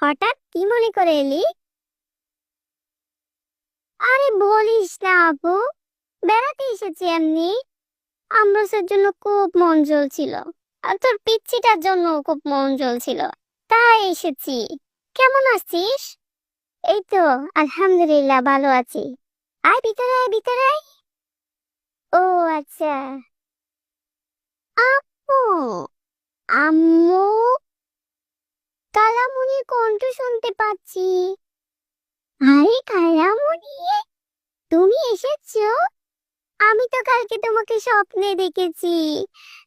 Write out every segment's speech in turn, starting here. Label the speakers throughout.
Speaker 1: হঠাৎ কি মনে করে এলি? আরে বলিস না আপু, বেড়াতে এসেছি এমনি। আমরসের জন্য খুব মন জ্বলছিল, আর তোর পিচ্চিটার জন্য খুব মন জ্বলছিল, তাই এসেছি। কেমন আছিস? এই তো, আলহামদুলিল্লাহ ভালো আছি। আয় ভিতরে আয়, ভিতরে আয়। ও আচ্ছা। আপু, আম্মু, কালামুনির কণ্ঠ শুনতে পাচ্ছি। আরে কালামুনি, তুমি এসেছো? আমি তো কালকে তোমাকে স্বপ্নে দেখেছি।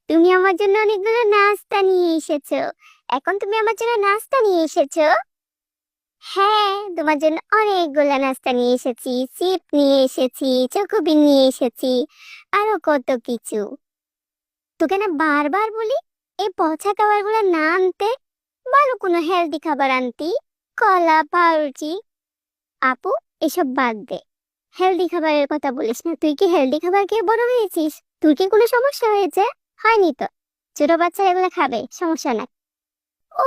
Speaker 1: তুমি আমার জন্য অনেকগুলো নাস্তা নিয়ে এসেছো। এখন তুমি আমার জন্য নাস্তা নিয়ে এসেছো? হ্যাঁ, তোমার জন্য অনেকগুলো নাস্তা নিয়ে এসেছি। চিপ নিয়ে এসেছি, চকোবিন নিয়ে এসেছি, আরো কত কিছু। তোকে না বারবার বলি এই পচা খাবারগুলো না আনতে, ভালো কোনো হেলদি খাবার আনতি। কলা, পাউরুটি। আপু, এসব বাদ দে। হেলদি খাবারের কথা বলিস না। তুই কি হেলদি খাবার খেয়ে বড় হয়েছিস? তোর কি কোনো সমস্যা হয়েছে? হয়নি তো। ছোট বাচ্চা এগুলো খাবে, সমস্যা নাই। ও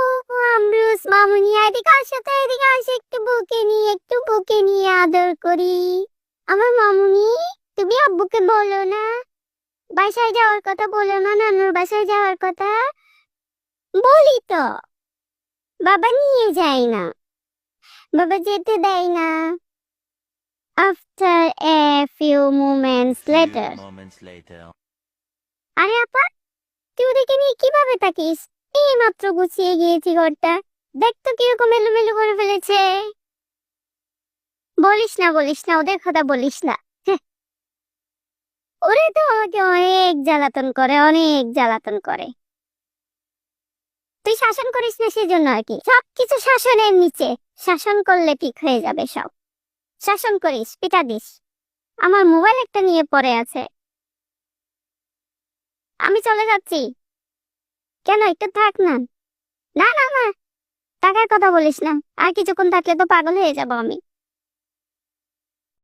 Speaker 1: আমরুস মামুনি, এদিকে আসো তো, এদিকে আসো, একটু বুকে নিয়ে আদর করি। আমার মামুনি, তুমি আব্বুকে বলো না বাসায় যাওয়ার কথা, বলো না নানুর বাসায় যাওয়ার কথা। বলি তো, বাবা নিয়ে যায় না, বাবা যেতে দেয় না। After a few moments later. আরে আপা, তুই ওদেরকে নিয়ে কিভাবে থাকিস? এই মাত্র গুছিয়ে গিয়েছি ঘরটা, দেখ তো কিরকম এলোমেলো করে ফেলেছে। বলিস না, বলিস না, ওদের কথা বলিস না। হ্যাঁ, ওরে তো আমাকে অনেক জ্বালাতন করে, অনেক জ্বালাতন করে। তুই শাসন করিস না, সেজন্য আর কি। সবকিছু শাসনের নিচে। শাসন করলে ঠিক হয়ে যাবে সব। শাসন করিস, পিটা দিস। আমার মোবাইল একটা নিয়ে পড়ে আছে। আমি চলে যাচ্ছি। কেন, একটু থাক না। না না না, টাকার কথা বলিস না। আর কিছুক্ষণ থাকলে তো পাগল হয়ে যাবো আমি।